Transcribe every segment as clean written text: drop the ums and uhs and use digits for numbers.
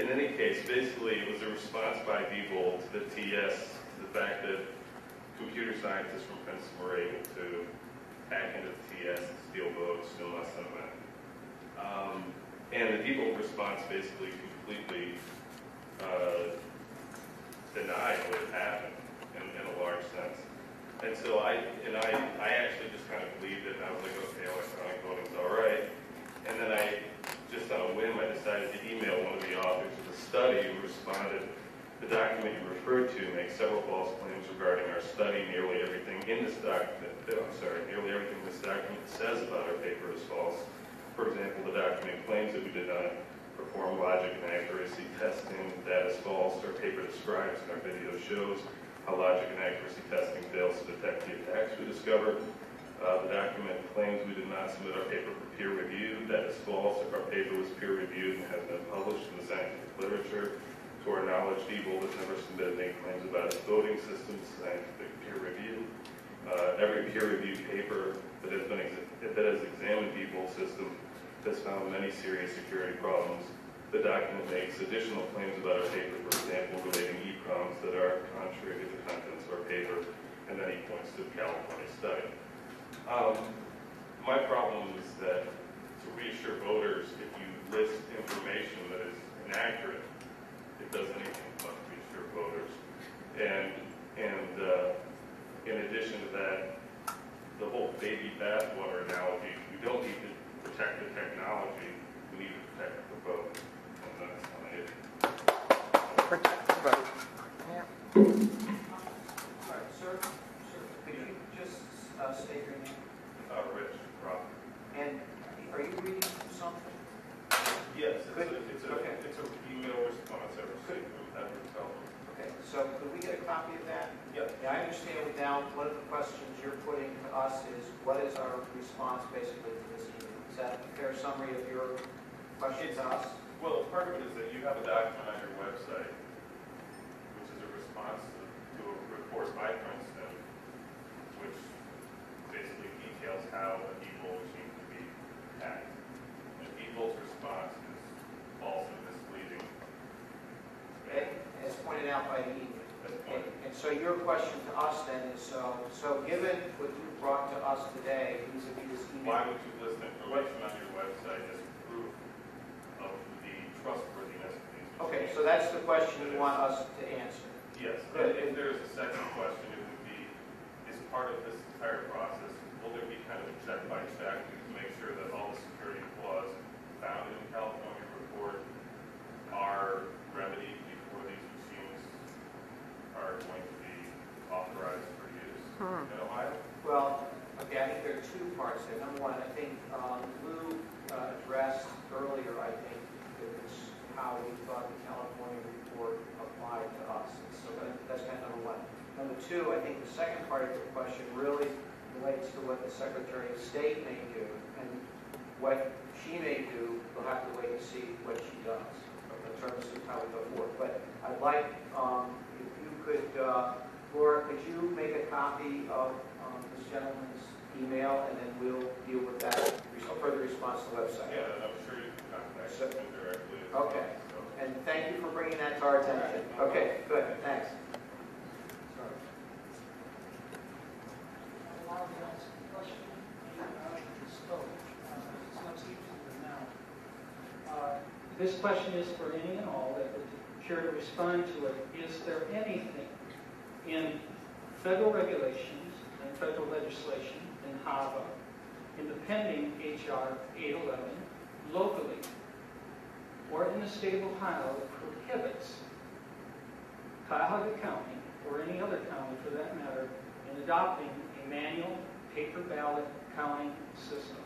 in any case, basically it was a response by people to the TS, to the fact that computer scientists from Princeton were able to hack into the TS and steal votes in less than a minute. And the people response basically completely denied what had happened in a large sense. And so I actually just kind of believed it, and I was like, okay, electronic voting's all right. And then just on a whim, I decided to email one of the authors of the study who responded, the document you referred to makes several false claims regarding our study. Nearly everything in this document, nearly everything this document says about our paper is false. For example, the document claims that we did not perform logic and accuracy testing. That is false. Our paper describes and our video shows how logic and accuracy testing fails to detect the attacks we discovered. The document claims we did not submit our paper for peer review. That is false. If our paper was peer reviewed and has been published in the scientific literature, to our knowledge, Diebold has never submitted any claims about its voting system to scientific peer review. Every peer-reviewed paper that has examined Diebold's system has found many serious security problems. The document makes additional claims about our paper, for example, relating EEPROMs that are contrary to the contents of our paper, and then he points to the California study. My problem is that to reassure voters, if you list information that is inaccurate, it does anything but reassure voters. And in addition to that, the whole baby bathwater analogy, we don't need to protect the technology, we need to protect the vote. And that's how it is. Protect the vote. Yeah. All right, sir, could you just state your name? Rich Crawford. And are you reading something? Yes, it's Okay. an email response I received from Edward Feldman. Okay, so could we get a copy of that? Yep. Yeah, I understand now one of the questions you're putting to us is what is our response basically to this email? Is that a fair summary of your question to us? Well, part of it is that you have a document on your website, which is a response to a report by Princeton, which basically details how a Diebold machine can be hacked. And Diebold's response is false and misleading. As pointed out by the email. And so your question to us then is, so given what you brought to us today, vis-a-vis this email. Why would you list information on your website as proof of the trustworthiness of these machines? Okay, so that's the question you want us to answer. Yes. And if there is a second question, it would be, as part of this entire process, will there be kind of a check by check to make sure that all the security flaws found in the California report are remedied before these machines are going to be authorized for use in Ohio? Well, okay, I think there are two parts there. Number one, I think Lou addressed earlier, I think, it was how we thought the California report applied to us. So that's kind of number one. Number two, I think the second part of your question really relates to what the Secretary of State may do, and what she may do, we'll have to wait and see what she does in terms of how we go forward. But I'd like, if you could, Laura, could you make a copy of this gentleman's email, and then we'll deal with that further response to the website. Yeah, and I'm sure you can contact him directly. Okay. And thank you for bringing that to our attention. Okay, good. Thanks. This question is for any and all that would care to respond to it. Is there anything in federal regulations and federal legislation in HAVA, in the pending H.R. 811, locally, or in the state of Ohio that prohibits Cuyahoga County, or any other county for that matter, in adopting a manual paper ballot counting system?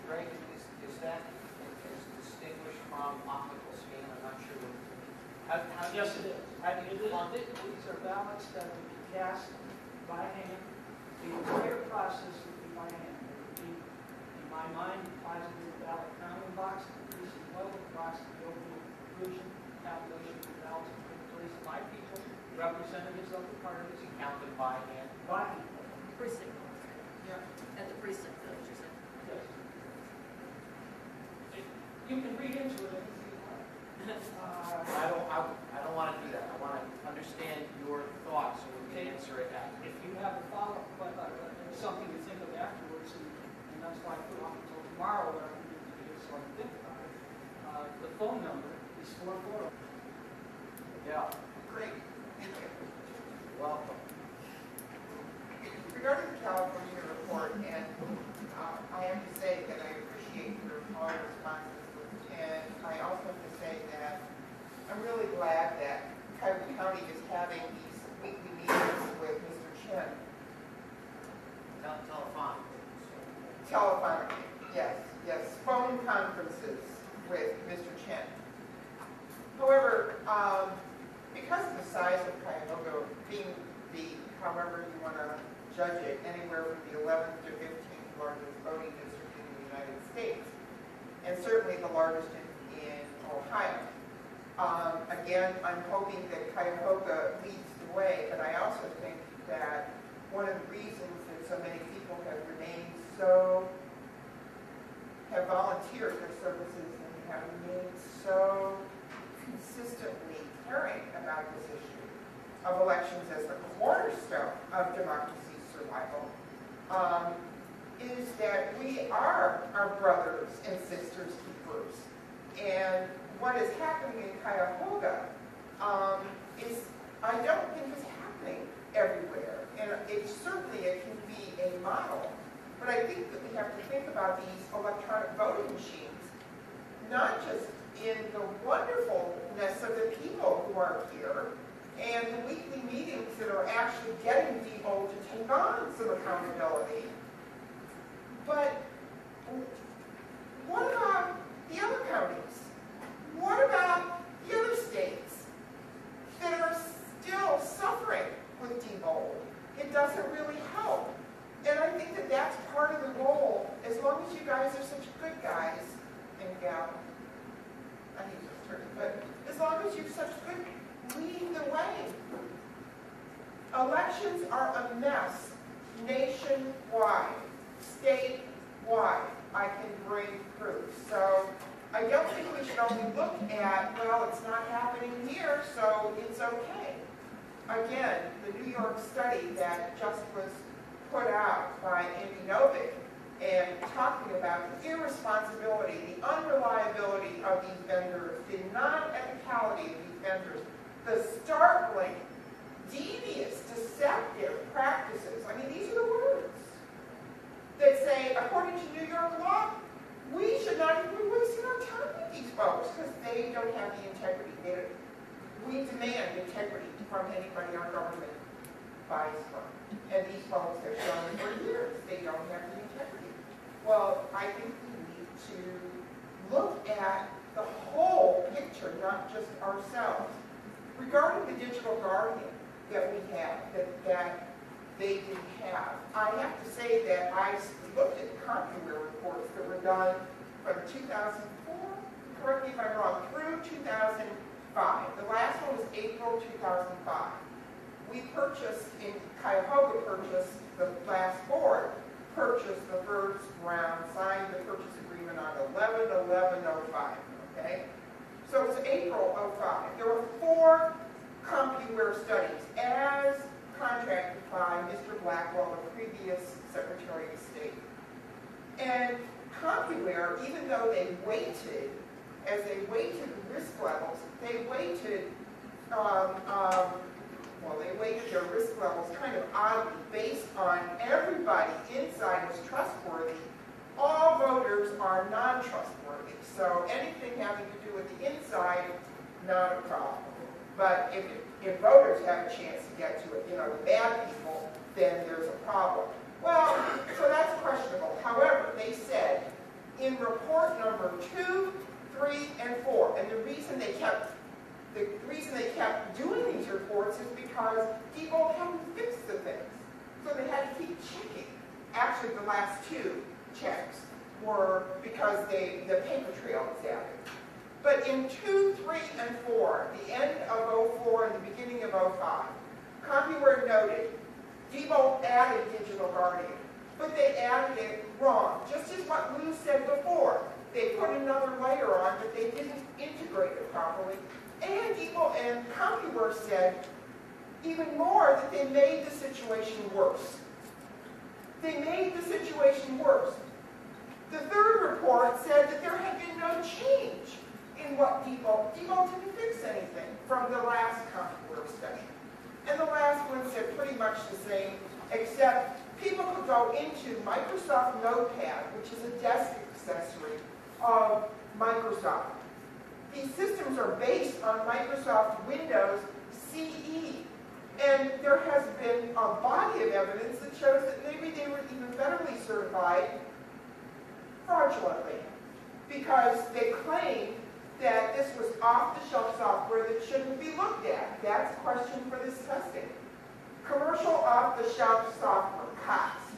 Greg, is that distinguished from optical scan? I'm not sure what. Yes, it is. How do you fund it? These are ballots that would be cast by hand. The entire process would be by hand. There would be in my mind, applies to the ballot counting box, the precinct level box, the overall inclusion, tabulation of the ballots, and place by people, representatives of the parties, Counted by hand. by people. Precinct, Yeah. at the precinct, village, you said. Yes. You can read into it anything you like. I don't want to do that. I want to understand your thoughts so we can answer it after. If you have a follow-up, something to think of afterwards, and that's why I put off until tomorrow, what I can do to do so I can think about it. The phone number is 440. Yeah, Great. welcome. Regarding the California report, and I have to say that I appreciate your all responses, and I also have to say that I'm really glad that Cuyahoga County is having these weekly meetings with Mr. Chen. Telephonically, yes, phone conferences with Mr. Chen. However, because of the size of Cuyahoga being however you want to judge it, anywhere from the 11th to 15th largest voting district in the United States, and certainly the largest in Ohio. Again, I'm hoping that Cuyahoga leads the way, but I also think that one of the reasons that so many people have volunteered their services and have remained so consistently caring about this issue of elections as the cornerstone of democracy's survival, is that we are our brothers and sisters keepers. And what is happening in Cuyahoga is, I don't think is happening everywhere. And it can be a model. But I think that we have to think about these electronic voting machines, not just in the wonderfulness of the people who are here and the weekly meetings that are actually getting people to take on some accountability, but what about the other counties? What about the other states that are still suffering with Diebold? It doesn't really help. And I think that that's part of the role, as long as you guys are such good guys and gals. I hate this term, but as long as you're such good, lead the way. Elections are a mess nationwide, statewide. I can bring proof. So I don't think we should only look at, well, it's not happening here, so it's okay. Again, the New York study that just was put out by Andy Novick and talking about the irresponsibility, the unreliability of these vendors, the non-ethicality of these vendors, the startling, devious, deceptive practices. I mean, these are the words that say, according to New York law, we should not even be wasting our time with these folks because they don't have the integrity. We demand integrity from anybody our government buys from. And these folks have shown for years they don't have the integrity. Well, I think we need to look at the whole picture, not just ourselves. Regarding the digital guardian that we have, that they didn't have, I have to say that I looked at CompuWare reports that were done from 2004, correct me if I'm wrong, through 2005. The last one was April 2005. We purchased, in Cuyahoga purchased, the last board purchased the first round, signed the purchase agreement on 11/11/05, okay? So it was April '05. There were 4 CompuWare studies as contracted by Mr. Blackwell, the previous Secretary of State. And CompuWare, even though they weighted, as they weighted risk levels, they weighted they weighted their risk levels kind of oddly based on everybody inside is trustworthy. All voters are non-trustworthy. So anything having to do with the inside, not a problem. But if voters have a chance to get to it, the bad people, then there's a problem. Well, so that's questionable. However, they said in report number 2, 3, and 4, and the reason they kept doing these reports is because people hadn't fixed the things. So they had to keep checking. Actually, the last 2 checks were because the paper trail was added. But in 2, 3, and 4, the end of 04 and the beginning of 05, CompuWare noted Diebold added Digital Guardian, but they added it wrong, just as what Lou said before. They put another layer on, but they didn't integrate it properly. And Diebold and CompuWare said even more that they made the situation worse. They made the situation worse. The third report said that there had been no change in what Diebold didn't fix anything from the last CompuWare special. And the last one said pretty much the same, except people could go into Microsoft Notepad, which is a desk accessory of Microsoft. These systems are based on Microsoft Windows CE. And there has been a body of evidence that shows that maybe they were even federally certified fraudulently, because they claimed that this was off-the-shelf software that shouldn't be looked at. That's a question for this testing. Commercial off-the-shelf software, COTS.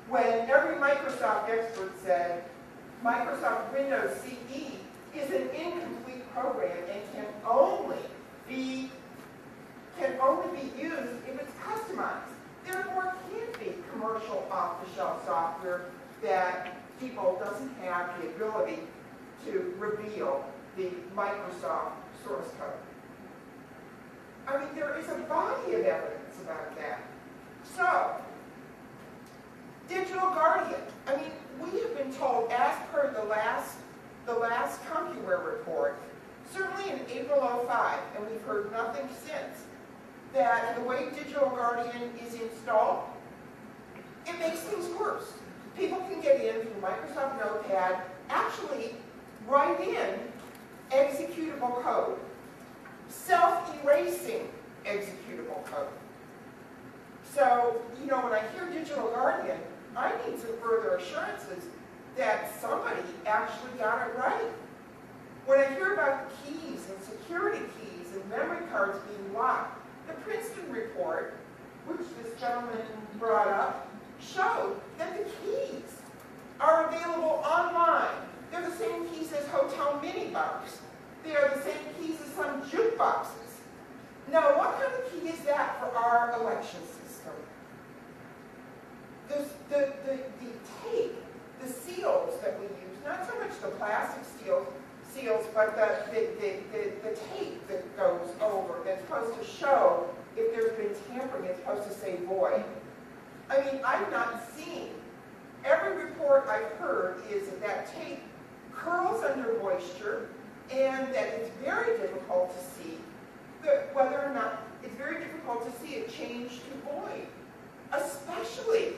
When every Microsoft expert said Microsoft Windows CE is an incomplete program and can only be used if it's customized. Therefore, it can't be commercial off-the-shelf software that people doesn't have the ability to reveal the Microsoft source code. I mean, there is a body of evidence about that. So, Digital Guardian. I mean, we have been told, as per the last CompuWare report, certainly in April 05, and we've heard nothing since, that the way Digital Guardian is installed, it makes things worse. People can get in through Microsoft Notepad, actually write in executable code, self-erasing executable code. So, you know, when I hear Digital Guardian, I need some further assurances that somebody actually got it right. When I hear about keys and security keys and memory cards being locked, the Princeton report, which this gentleman brought up, showed that the keys are available online. They're the same keys as hotel minibars. They are the same keys as some jukeboxes. Now, what kind of key is that for our election system? The tape, the seals that we use, not so much the plastic seals, but the tape that goes over, that's supposed to show if there's been tampering, it's supposed to say void. I mean, I've not seen, every report I've heard is that that tape curls under moisture and that it's very difficult to see whether or not, it's very difficult to see it change to void, especially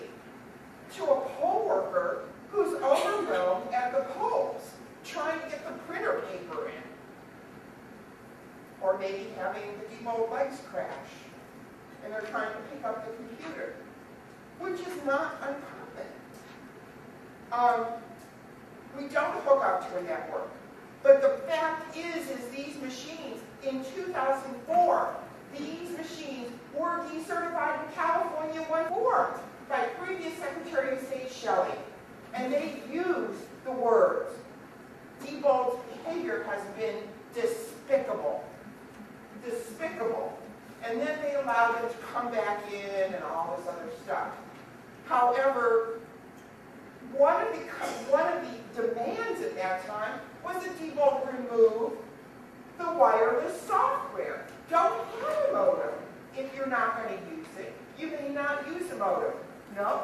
to a poll worker who's overwhelmed at the polls, trying to get the printer paper in, or maybe having the Diebold legs crash, and they're trying to pick up the computer, which is not uncommon. We don't hook up to a network, but the fact is these machines, in 2004, these machines were decertified in California 1-4 by previous Secretary of State Shelley, and they used the words, Diebold's behavior has been despicable. Despicable. And then they allowed them to come back in and all this other stuff. However, one of the demands at that time was that Diebold remove the wireless software. Don't have a modem if you're not going to use it. You may not use a modem. No,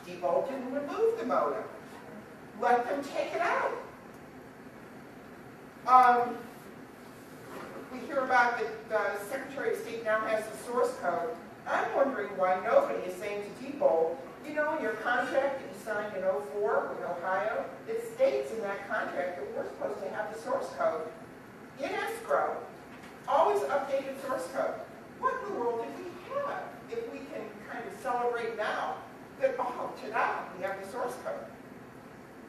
Diebold didn't remove the modem. Let them take it out. We hear about that the Secretary of State now has the source code. I'm wondering why nobody is saying to Diebold, you know, in your contract that you signed in 04 with Ohio, it states in that contract that we're supposed to have the source code in escrow, always updated source code. What in the world did we have if we can kind of celebrate now that, oh, ta-da, we have the source code?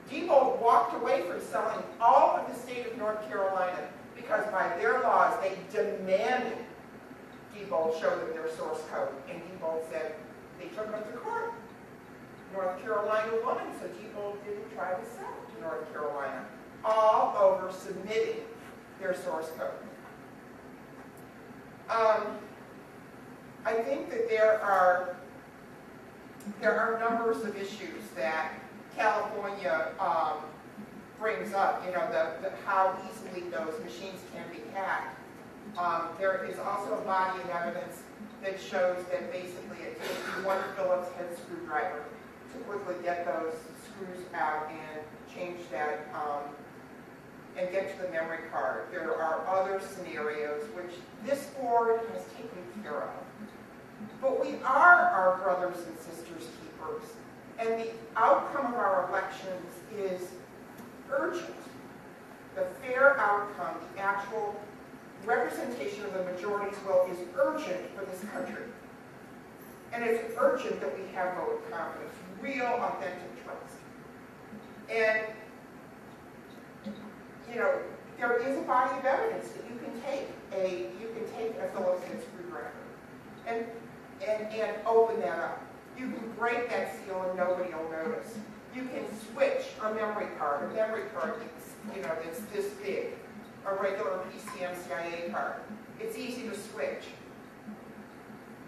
Diebold walked away from selling all of the state of North Carolina because by their laws, they demanded Diebold show them their source code. And Diebold said, they took them to court. North Carolina woman, so people didn't try to sell to North Carolina. All over submitting their source code. I think that there are numbers of issues that California brings up, you know, how easily those machines can be hacked. There is also a body of evidence that shows that basically it takes you one Phillips head screwdriver to quickly get those screws out and change that and get to the memory card. There are other scenarios which this board has taken care of. But we are our brothers and sisters keepers, and the outcome of our elections is urgent. The fair outcome, the actual representation of the majority's will is urgent for this country. And it's urgent that we have voter confidence, real, authentic trust. And, you know, there is a body of evidence that you can take a Phillips head screwdriver and open that up. You can break that seal and nobody will notice. You can switch a memory card that's, you know, that's this big, a regular PCM-CIA card. It's easy to switch.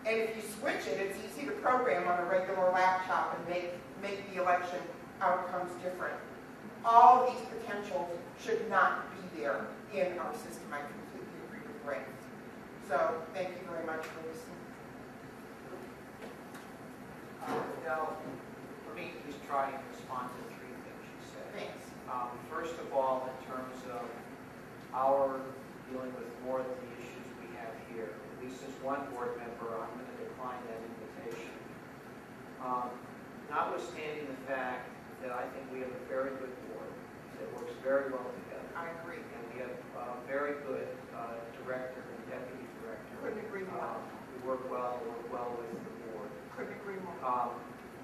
And if you switch it, it's easy to program on a regular laptop and make the election outcomes different. All of these potentials should not be there in our system. I completely agree with Ray. So thank you very much for listening. Now, let me just try and respond to three things you said. Thanks. First of all, in terms of our dealing with more of the issues we have here, at least as one board member, I'm going to decline that invitation. Notwithstanding the fact that I think we have a very good board that works very well together. I agree. And we have a very good director and deputy director. Couldn't agree more. We work well with the board. Couldn't agree more.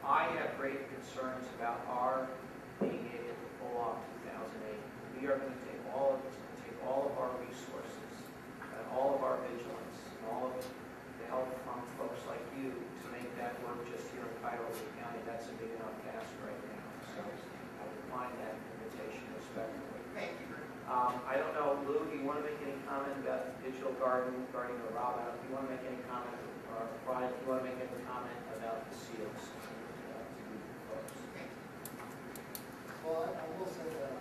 I have great concerns about our being able to pull off 2008. We are going to take all of our resources and all of our vigilance and all of the help from folks like you to make that work just here in Cuyahoga County. That's a big enough task right now. So I decline that invitation respectfully. Thank you. I don't know, Lou, do you want to make any comment about Digital Garden regarding the rollout? Do you want to make any comment, or Brian, do you want to make any comment about the seals to folks? Well, I will say that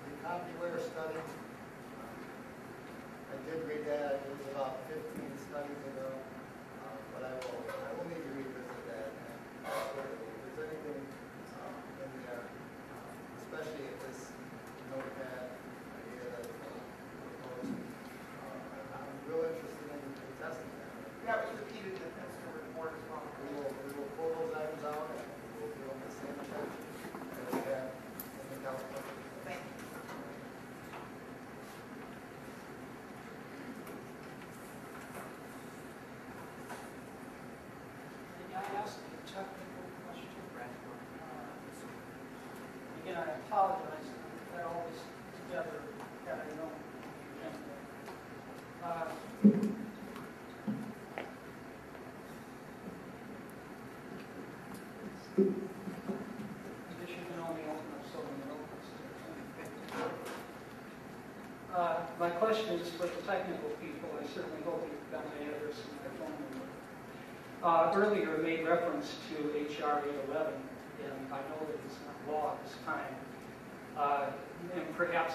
the CompuWare study, I did read that. It was about 15 studies ago, but I will need to revisit that. And if there's anything in there, especially if this notepad idea that proposed, I'm real interested in testing that. That was repeated in the Penster report as well. We will pull those items out and we'll give them the same attention that we have in the California. Thank you. May I ask a technical question? Again, I apologize, I put all this together had I known the agenda. I guess you can only open up so many opens. My question is for the technical people. I certainly hope you've got my address and my phone number. Earlier made reference to H.R. 811, and I know that it's not law at this time, and perhaps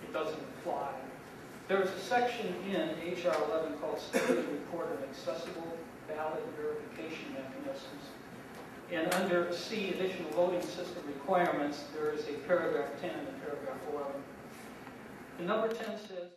it doesn't apply. There's a section in H.R. 11 called Study Report on Accessible Ballot Verification Mechanisms, and under C, Additional Voting System Requirements, there is a paragraph 10 and a paragraph 11. And number 10 says,